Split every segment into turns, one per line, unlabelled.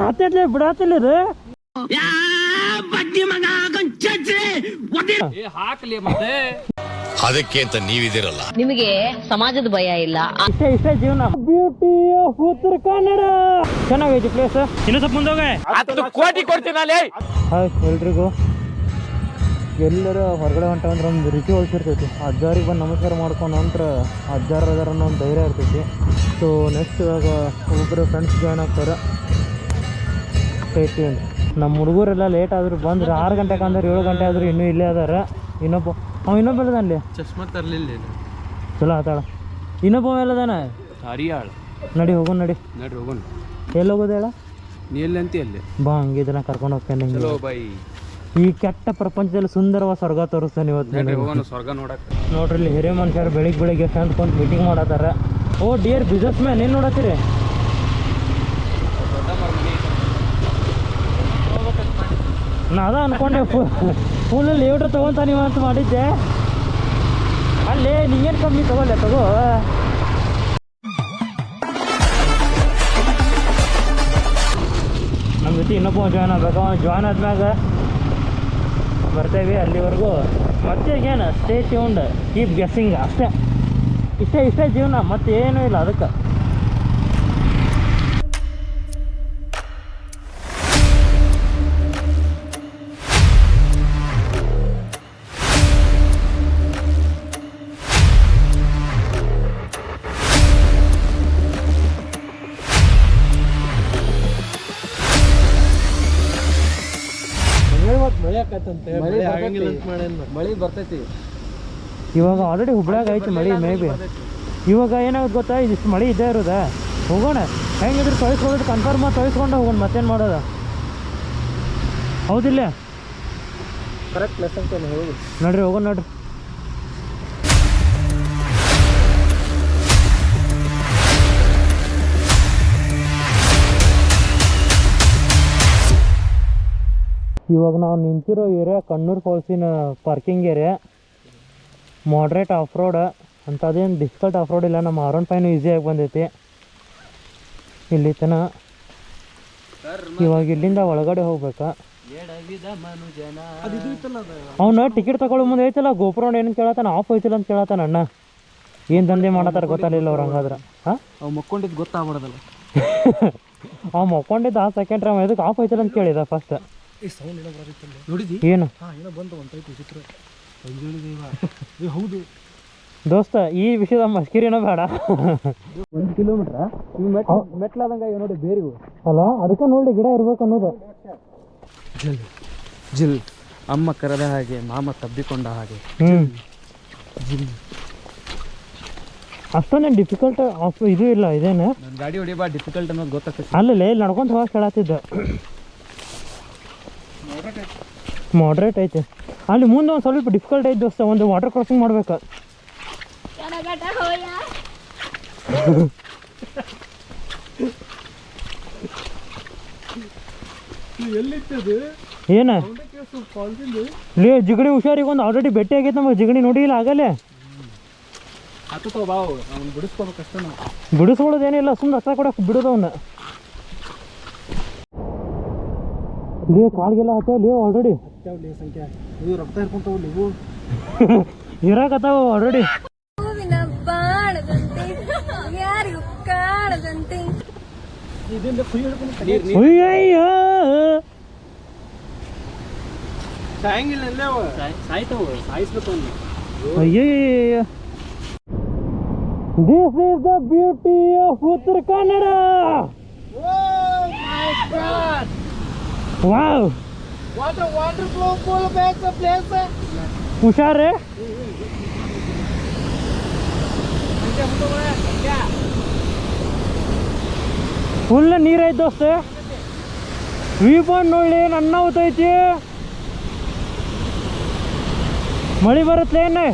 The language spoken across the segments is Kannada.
ಹತ್ತಲೇ ಬಿಡಾತಿಲ್ಲ
ಹಾಕ್ಲಿ ಮತ್ತೆ
ಅದಕ್ಕೆ ಅಂತ ನೀವಿದಿರಲ್ಲ.
ನಿಮಗೆ ಸಮಾಜದ ಭಯ ಇಲ್ಲ.
ಇಷ್ಟೇ ಜೀವನ. Beauty of Uttara Kannada. ಚೆನ್ನಾಗೈತಿ place. ಇನ್ನೂ ಸ್ವಲ್ಪ ಮುಂದೋಗ
10 ಕೋಟಿ ಕೊಡ್ತೀನಿ.
ಎಲ್ರಿಗೂ ಎಲ್ಲರ ಹೊರಗಡೆ ಹೊಂಟಂದ್ರೆ ಒಂದು ರುಚಿ ಹೊಳ್ಸಿರ್ತೈತಿ. ಅಜ್ಜಾರಿಗೆ ಬಂದು ನಮಸ್ಕಾರ ಮಾಡ್ಕೊಂಡು ನಂತರ ಅಜ್ಜಾರ ಅದಾರ ಅನ್ನೋ ಒಂದು ಧೈರ್ಯ ಇರ್ತೈತಿ. ಸೊ ನೆಕ್ಸ್ಟ್ ಇವಾಗ ಒಬ್ಬರು ಫ್ರೆಂಡ್ಸ್ ಜಾಯ್ನ್ ಆಗ್ತಾರೆ. ಸ್ಟೇಟ್ ನಮ್ಮ ಹುಡುಗರೆಲ್ಲ ಲೇಟ್ ಆದರೂ ಬಂದ್ರೆ 6 ಗಂಟೆಗೆ ಅಂದ್ರೆ 7 ಗಂಟೆ ಆದರೂ ಇನ್ನೂ ಇಲ್ಲೇ ಅದಾರ. ಇನ್ನೊಬ್ಬ ಅಲ್ಲಿ
ಚಶ್ಮಾ ತರಲಿಲ್ಲ.
ಚಲೋ ಆತಾಳ. ಇನ್ನೊಬ್ಬ ಎಲ್ಲದಾನ
ಹರಿಯಾಳ.
ನಡಿ ಹೋಗೋಣ. ನಡಿ
ಹೋಗೋಣ.
ಎಲ್ಲಿ ಹೋಗೋದು ಹೇಳ?
ನೀ ಎಲ್ಲಿ ಅಂತಿ ಅಲ್ಲಿ
ಬಾ, ಹಂಗಿದ್ದನ ಕರ್ಕೊಂಡು ಹೋಗ್ತೇನೆ.
ಚಲೋ ಬೈ.
ಈ ಕೆಟ್ಟ ಪ್ರಪಂಚದಲ್ಲಿ ಸುಂದರವಾದ ಸ್ವರ್ಗ ತೋರಿಸ್ತಾನೆ ಇವತ್ತು.
ಸ್ವರ್ಗ ನೋಡಕ್ಕೆ
ನೋಡ್ರಿ ಇಲ್ಲಿ ಹಿರಿಯ ಮನುಷ್ಯರು ಬೆಳಿಗ್ಗೆ ಎಷ್ಟು ಅಂದ್ಕೊಂಡು ಮೀಟಿಂಗ್ ಮಾಡತ್ತಾರ. ಓ ಡಿಯರ್ ಬಿಸ್ನೆಸ್ ಮ್ಯಾನ್, ಏನು ನೋಡತ್ತೀರಿ? ನಾ ಅದ ಅನ್ಕೊಂಡೆ ಫುಲ್ಲಲ್ಲಿ ಲೀವ್ಡ್ರ್ ತೊಗೊತಾನಿವ ಅಂತ ಮಾಡಿದ್ದೆ. ಅಲ್ಲೇ ನೀಗೇನು ಕಮ್ಮಿ ತಗೋ. ನಮ್ಮ ಜೊತೆ ಇನ್ನೊಬ್ಬ ಜಾಯ್ನ್ ಆಗ್ಬೇಕು. ಜಾಯ್ನ್ ಆದ್ಮ್ಯಾಗ ಬರ್ತೇವೆ. ಅಲ್ಲಿವರೆಗೂ ಮತ್ತೆ ಏನು ಸ್ಟೇ ಟ್ಯೂನ್ಡ್, ಕೀಪ್ ಗೆಸ್ಸಿಂಗ್ ಅಷ್ಟೇ. ಇಷ್ಟೇ ಜೀವನ, ಮತ್ತೇನೂ ಇಲ್ಲ ಅದಕ್ಕೆ.
ಮಳಿ ಬರ್ತೈತಿ.
ಇವಾಗ ಆಲ್ರೆಡಿ ಹುಬ್ಳ್ಯಾಗ ಐತಿ ಮಳಿ. ಮೇ ಬಿ ಇವಾಗ ಏನಾಗುತ್ತೆ ಗೊತ್ತಾ, ಇದಿಷ್ಟು ಮಳಿ ಇದ್ದೇ ಇರೋದ. ಹೋಗೋಣ, ಹೆಂಗಿದ್ರು ತೊಳಿಸ್ಕೊಳ್ಳೋದು ಕನ್ಫರ್ಮ್ ತೊಳಿಸ್ಕೊಂಡು ಹೋಗೋಣ. ಮತ್ತೇನು ಮಾಡೋದು? ಹೌದಿಲ್ಲ?
ಕರೆಕ್ಟ್ ಪ್ಲೇಸ್ ಅಂತ ಹೋಗಿ
ನೋಡ್ರಿ, ಹೋಗೋಣ ನೋಡ್ರಿ. ಇವಾಗ ನಾವು ನಿಂತಿರೋ ಏರಿಯಾ ಕಣ್ಣೂರು ಫಾಲ್ಸಿನ parking area. Moderate off road ಅಂಥದ್ದೇನು ಡಿಫಿಕಲ್ಟ್ ಆಫ್ ರೋಡ್ ಇಲ್ಲ. ನಮ್ಮ R15 ಈಸಿಯಾಗಿ ಬಂದೈತಿ ಇಲ್ಲಿ ತನಕ. ಇವಾಗ ಇಲ್ಲಿಂದ ಒಳಗಡೆ ಹೋಗ್ಬೇಕಾ? ಅವನು ಟಿಕೆಟ್ ತಗೊಳ್ಳೋ ಮುಂದೆ ಐತಲ್ಲ ಗೋಪುರ ಏನು ಕೇಳತ್ತಾನ, ಆಫ್ ಐತಿಲ್ಲ ಅಂತ ಕೇಳತ್ತಾನ. ಅಣ್ಣ ಏನು ದಂಧೆ ಮಾಡತ್ತಾರ ಗೊತ್ತಾಗಲಿಲ್ಲ ಅವ್ರು. ಹಂಗಾದ್ರೆ
ಅವ್ ಮಕ್ಕೊಂಡಿದ್ದು ಗೊತ್ತಾಗ್ಬಿಡೋದಲ್ಲ.
ಅವ್ ಮಕ್ಕೊಂಡಿದ್ದು ಆ ಸೆಕೆಂಡ್ ಟೈಮ್ ಇದಕ್ಕೆ ಆಫ್ ಐತಿಲ್ಲ ಅಂತ ಕೇಳಿದ ಫಸ್ಟ್. ಏನು
ಹೌದು
ದೋಸ್ತ, ಈ ವಿಷಯದ ಮಸ್ಕಿರಿನೋ ಬೇಡ.
1 ಕಿಲೋಮೀಟ್ರ ಮೆಟ್ಲಾದಂಗ ನೋಡಿ ಬೇರಿಗೂ
ಅಲ್ಲ, ಅದಕ್ಕೆ ನೋಡಿ ಗಿಡ ಇರ್ಬೇಕು ಅನ್ನೋದು.
ಜಿಲ್ ಅಮ್ಮ ಕರೆದ ಹಾಗೆ, ಮಾಮ ತಬ್ಬಿಕೊಂಡ ಹಾಗೆ.
ಅಷ್ಟೊಂದೇನು ಡಿಫಿಕಲ್ಟ್ ಇದು ಇಲ್ಲ. ಇದೇನು
ಗಾಡಿ ಹೊಡಿಬಾ ಡಿಫಿಕಲ್ಟ್ ಅನ್ನೋದು ಗೊತ್ತಾಗ್ತದೆ.
ಅಲ್ಲೇ ಇಲ್ಲಿ ನಡ್ಕೊಂತ ಹೋಗಿ ಕೇಳತ್ತಿದ್ದ. ಮಾಡ್ರೇಟ್ ಐತೆ. ಅಲ್ಲಿ ಮುಂದೆ ಒಂದು ಸ್ವಲ್ಪ ಡಿಫಿಕಲ್ಟ್ ಐತೆ ದೋಸ್ತ. ಒಂದು ವಾಟರ್ ಕ್ರಾಸಿಂಗ್ ಮಾಡ್ಬೇಕು. ಏನ ಲೇ ಜಿಗಣಿ ಹುಷಾರಿಗೆ ಒಂದು ಆಲ್ರೆಡಿ ಭೇಟಿ ಆಗೈತೆ ನಮಗೆ. ಜಿಗಣಿ ನೋಡಿ ಇಲ್ಲ ಆಗಲ್ಲೇ ಬಿಡಿಸ್ಕೊಳ್ಳೋದೇನಿಲ್ಲ, ಸುಮ್ಮನೆ ರಕ್ತ ಕೊಡಕ್ಕೆ ಬಿಡೋದು ಅವನ್ನ. ಲೇ ಕಾಲ್ಗೆಲ್ಲ ಹತ್ತೇವ್ ಆಲ್ರೆಡಿ
ರಕ್ತ ಇರ್ಕೊಂತಾವ
ಇರಾಕತ್ತಾವ ಆಲ್ರೆಡಿ. ಅಯ್ಯಯ್ಯ, this is the beauty of Uttara Kannada. Wow,
water flow full back place.
ಹುಷಾರೇ. ಫುಲ್ ನೀರೈತೆ ದೋಸ್ತ. ವ್ಯೂ ಪಾಯಿಂಟ್ ನೋಡಿ ನನ್ನ ಹೊತ್ತೈತಿ. ಮಳೆ ಬರುತ್ತಲೇ ಏನೇ?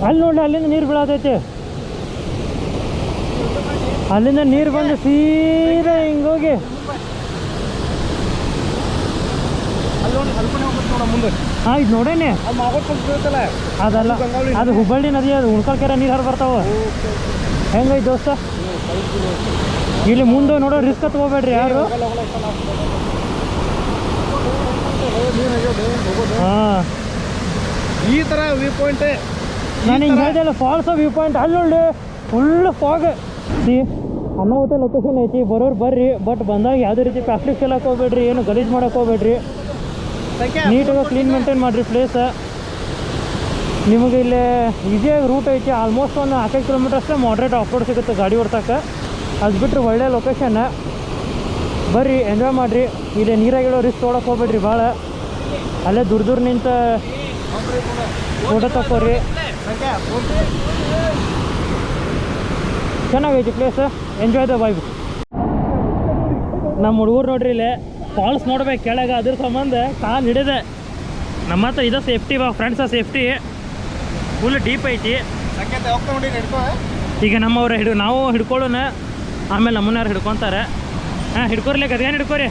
ಅಲ್ಲಿ ನೋಡಿ, ಅಲ್ಲಿಂದ ನೀರು ಬೀಳತೈತಿ. ಅಲ್ಲಿಂದ ನೀರು ಬಂದು ಸೀದಾ ಹಿಂಗೋಗಿ
ಅಲ್ಲಿ ನೋಡಿ ಸ್ವಲ್ಪನೇ ಹೋಗುತ್ತೆ ನೋಡ ಮುಂದೆ
ಹಾಂ ಇದು ನೋಡೇನಿ
ಅದು ಮಾಗೋಟ್
ಅದಲ್ಲ ಅದು ಹುಬ್ಬಳ್ಳಿ ನದಿ ಅದು ಉಣ್ಕಲ್ ಕೆರೆ ನೀರು ಹರಿದು ಬರ್ತಾವ ಹೆಂಗೈತೆ ದೋಸ್ತ ಇಲ್ಲಿ ಮುಂದೆ ನೋಡೋ ರಿಸ್ಕ್ ತಗೋಬೇಡ್ರಿ ಯಾರು ಹಾಂ
ಈ ಥರ ವ್ಯೂ ಪಾಯಿಂಟ್
ನಾನು ಹಿಂಗೆ ಹೇಳ್ದೆ ಫಾಲ್ಸ್ ವ್ಯೂ ಪಾಯಿಂಟ್ ಅಲ್ಲಿ ನೋಡಿ ಫುಲ್ ಫಾಗ್ ಸಿ ಅನ್ನಾವತ್ತ ಲೊಕೇಶನ್ ಐತಿ ಬರೋರು ಬರ್ರಿ ಬಟ್ ಬಂದಾಗ ಯಾವುದೇ ರೀತಿ ಪ್ಲಾಸ್ಟಿಕ್ ಚೆಲ್ಲಕ್ಕೆ ಹೋಗ್ಬೇಡ್ರಿ ಏನು ಗಲೀಜು ಮಾಡಕ್ಕೆ ಹೋಗ್ಬೇಡ್ರಿ ನೀಟಾಗಿ ಕ್ಲೀನ್ ಮೇಂಟೈನ್ ಮಾಡಿರಿ ಪ್ಲೇಸ್ ನಿಮಗೆ ಇಲ್ಲಿ ಈಸಿಯಾಗಿ ರೂಟ್ ಐತಿ ಆಲ್ಮೋಸ್ಟ್ ಒಂದು 4 ಕಿಲೋಮೀಟರ್ ಅಷ್ಟೇ ಮಾಡ್ರೇಟ್ ಆಫ್ ರೋಡ್ ಸಿಗುತ್ತೆ ಗಾಡಿ ಓಡ್ಸಕ್ಕೆ ಅದು ಬಿಟ್ಟರೆ ಒಳ್ಳೆ ಲೊಕೇಶನ್ ಬರ್ರಿ ಎಂಜಾಯ್ ಮಾಡಿರಿ ಇಲ್ಲಿ ನೀರಾಗಿಡೋ ರಿಸ್ಕ್ ತೊಗೊಳಕ್ಕೆ ಹೋಗ್ಬೇಡ್ರಿ ಭಾಳ ಅಲ್ಲೇ ದೂರ ನಿಂತ ಫೋಟೋ ತಗೋರಿ ಚೆನ್ನಾಗೈತಿ ಪ್ಲೇಸ್ ಎಂಜಾಯ್ ದ ವೈಬ್ ನಮ್ಮ ಹುಡುಗರು ನೋಡ್ರಿ ಇಲ್ಲಿ ಫಾಲ್ಸ್ ನೋಡ್ಬೇಕು ಕೆಳಗೆ ಅದ್ರ ಸಂಬಂಧ ಕಾಲು ಹಿಡಿದೆ ನಮ್ಮ ಹತ್ರ ಇದು safety friends safety full deep ಐತಿ ಈಗ ನಮ್ಮವ್ರು ನಾವು ಹಿಡ್ಕೊಳ್ಳೋಣ ಆಮೇಲೆ ನಮ್ಮನ್ನ ಹಿಡ್ಕೊತಾರೆ ಹಾಂ ಹಿಡ್ಕೋರ್ಲಿ ಗದ್ಗೇನು ಹಿಡ್ಕೋರಿ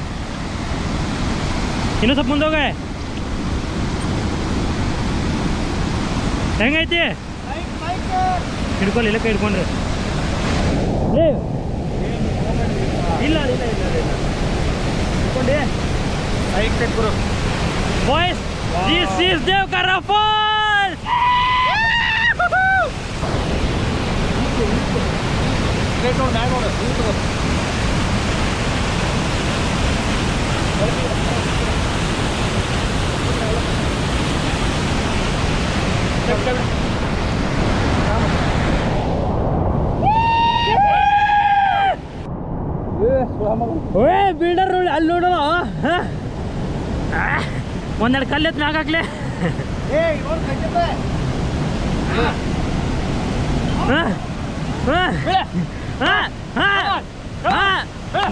ಇನ್ನೂ ಸ್ವಲ್ಪ ಮುಂದೋಗ ಹೆಂಗೈತಿ ಹಿಡ್ಕೊಳ್ಳಿ ಇಲ್ಲ ಕೈ ಹಿಡ್ಕೊಂಡ್ರಿ ಇಲ್ಲ ಇಲ್ಲ ಇಲ್ಲ ಇಲ್ಲ ಹಿಡ್ಕೊಂಡಿ boys this is Devakara falls ಓ ಬಿಲ್ಡರ್ ಅಲ್ಲಿ ನೋಡೋಣ ಒಂದೆರಡು ಕಲ್ಲು ಮ್ಯಾಗ ಹಾಕ್ಲೆ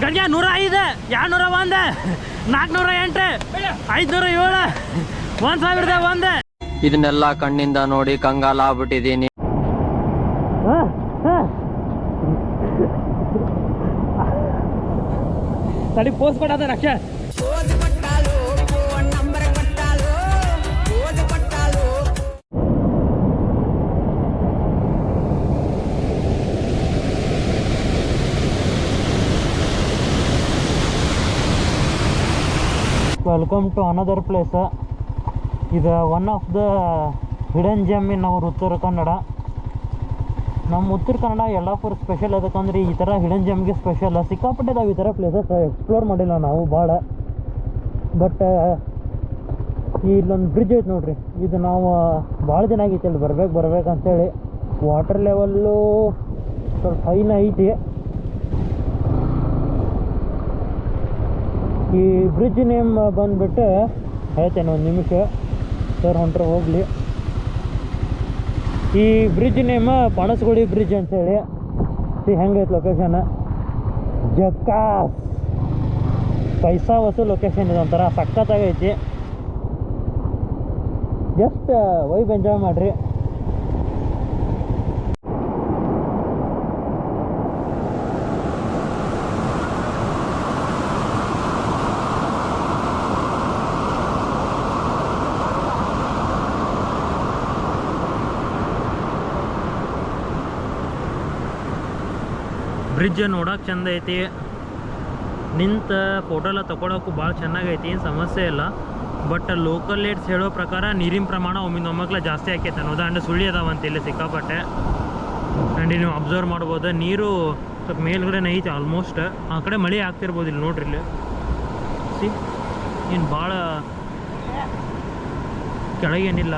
ಗಂಜ 105 201 408 507 1001
ಇದನ್ನೆಲ್ಲ ಕಣ್ಣಿಂದ ನೋಡಿ ಕಂಗಾಲ ಆಗ್ಬಿಟ್ಟಿದೀನಿ.
ತಡಿ ಪೋಸ್ಟ್ ಕೊಡದ ರಕ್ಷ ವೆಲ್ಕಮ್ ಟು ಅನದರ್ ಪ್ಲೇಸ್. ಇದು one of the hidden gem in ಅವ್ರ ಉತ್ತರ ಕನ್ನಡ. ನಮ್ಮ ಉತ್ತರ ಕನ್ನಡ ಯಲ್ಲಾಪುರ ಸ್ಪೆಷಲ್ ಅದಕ್ಕಂದ್ರೆ ಈ ಥರ ಹಿಡನ್ ಜೆಮ್ಗೆ ಸ್ಪೆಷಲ್ ಸಿಕ್ಕಾಪಟ್ಟೆ ಇದಾವೆ ಈ ಥರ ಪ್ಲೇಸಸ್ ಎಕ್ಸ್ಪ್ಲೋರ್ ಮಾಡಿಲ್ಲ ನಾವು ಭಾಳ. ಬಟ್ ಇಲ್ಲೊಂದು ಬ್ರಿಡ್ಜ್ ಐತೆ ನೋಡ್ರಿ, ಇದು ನಾವು ಭಾಳ ದಿನ ಆಗೈತೆ ಅಲ್ಲಿ ಬರ್ಬೇಕಂತೇಳಿ. ವಾಟರ್ ಲೆವೆಲ್ಲು ಸ್ವಲ್ಪ ಹೈನ ಐತಿ. ಈ ಬ್ರಿಡ್ಜ್ ನೇಮ್ ಬಂದುಬಿಟ್ಟು ಹೇಳ್ತೇನೆ ಒಂದು ನಿಮಿಷ, ಸರ್ ಹೊಂಟ್ರೆ ಹೋಗಲಿ. ಈ ಬ್ರಿಡ್ಜ್ ನೇಮ ಪಣಸ್ಗುಡಿ ಬ್ರಿಡ್ಜ್ ಅಂತೇಳಿ. ಹೆಂಗೈತೆ ಲೊಕೇಶನ್ ಜಕ್ಕಾಸ್, ಪೈಸಾ ವಸೂಲ್ ಲೊಕೇಶನ್ ಇದೆ, ಒಂಥರ ಸಖತ್ತಾಗೈತಿ. ಜಸ್ಟ್ ವೈಬ್ ಎಂಜಾಯ್ ಮಾಡಿರಿ. ಬ್ರಿಡ್ಜ್ ನೋಡೋಕೆ ಚಂದ ಐತಿ, ನಿಂತ ಫೋಟೋ ಎಲ್ಲ ತೊಗೊಳಕ್ಕೂ ಭಾಳ ಚೆನ್ನಾಗೈತಿ, ಏನು ಸಮಸ್ಯೆ ಇಲ್ಲ. ಬಟ್ ಲೋಕಲ್ ಏಡ್ಸ್ ಹೇಳೋ ಪ್ರಕಾರ ನೀರಿನ ಪ್ರಮಾಣ ಒಮ್ಮಿಂದೊಮ್ಮಕ್ಲೆ ಜಾಸ್ತಿ ಆಕೈತೆ ಅನ್ನೋದು. ಆ್ಯಂಡ್ ಸುಳಿ ಅದಾವಂತ ಇಲ್ಲಿ ಸಿಕ್ಕಾಪಟ್ಟೆ. ಆ್ಯಂಡ್ ನೀವು ಅಬ್ಸರ್ವ್ ಮಾಡ್ಬೋದು ನೀರು ಸ್ವಲ್ಪ ಮೇಲ್ಗಡೆ ಐತಿ ಆಲ್ಮೋಸ್ಟ್. ಆ ಕಡೆ ಮಳೆ ಆಗ್ತಿರ್ಬೋದು ಇಲ್ಲಿ ನೋಡ್ರಿ. ಇಲ್ಲಿ ಸಿ ಇನ್ನು ಭಾಳ ಕೆಳಗೇನಿಲ್ಲ.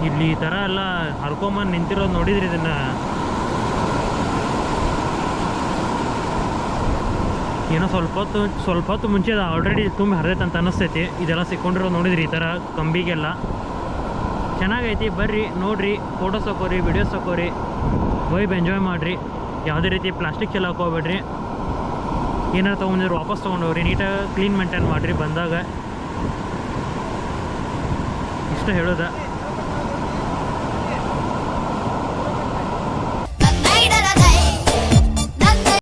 ಇಲ್ಲಿ ಈ ಥರ ಎಲ್ಲ ಹರ್ಕೊಂಬಂದು ನಿಂತಿರೋದು ನೋಡಿದ್ರಿ. ಇದನ್ನು ಏನೋ ಸ್ವಲ್ಪ ಹೊತ್ತು ಮುಂಚೆ ಆಲ್ರೆಡಿ ತುಂಬ ಹರಿದೈತೆ ಅಂತ ಅನ್ನಿಸ್ತೈತಿ. ಇದೆಲ್ಲ ಸಿಕ್ಕೊಂಡಿರೋದು ನೋಡಿದ್ರಿ ಈ ಥರ ಕಂಬಿಗೆಲ್ಲ. ಚೆನ್ನಾಗೈತಿ, ಬರ್ರಿ ನೋಡಿರಿ, ಫೋಟೋಸ್ ಹಾಕೋರಿ, ವಿಡಿಯೋಸ್ ಹಾಕೋರಿ, ವೈಬ್ ಎಂಜಾಯ್ ಮಾಡಿರಿ. ಯಾವುದೇ ರೀತಿ ಪ್ಲಾಸ್ಟಿಕ್ ಚೆಲ್ಲಕ್ಕೆ ಹೋಗ್ಬೇಡ್ರಿ. ಏನಾರು ತೊಗೊಂಡಿದ್ರೆ ವಾಪಸ್ ತೊಗೊಂಡೋಗ್ರಿ, ನೀಟಾಗಿ ಕ್ಲೀನ್ ಮೇಂಟೈನ್ ಮಾಡಿರಿ ಬಂದಾಗ. ಇಷ್ಟ ಹೇಳೋದ.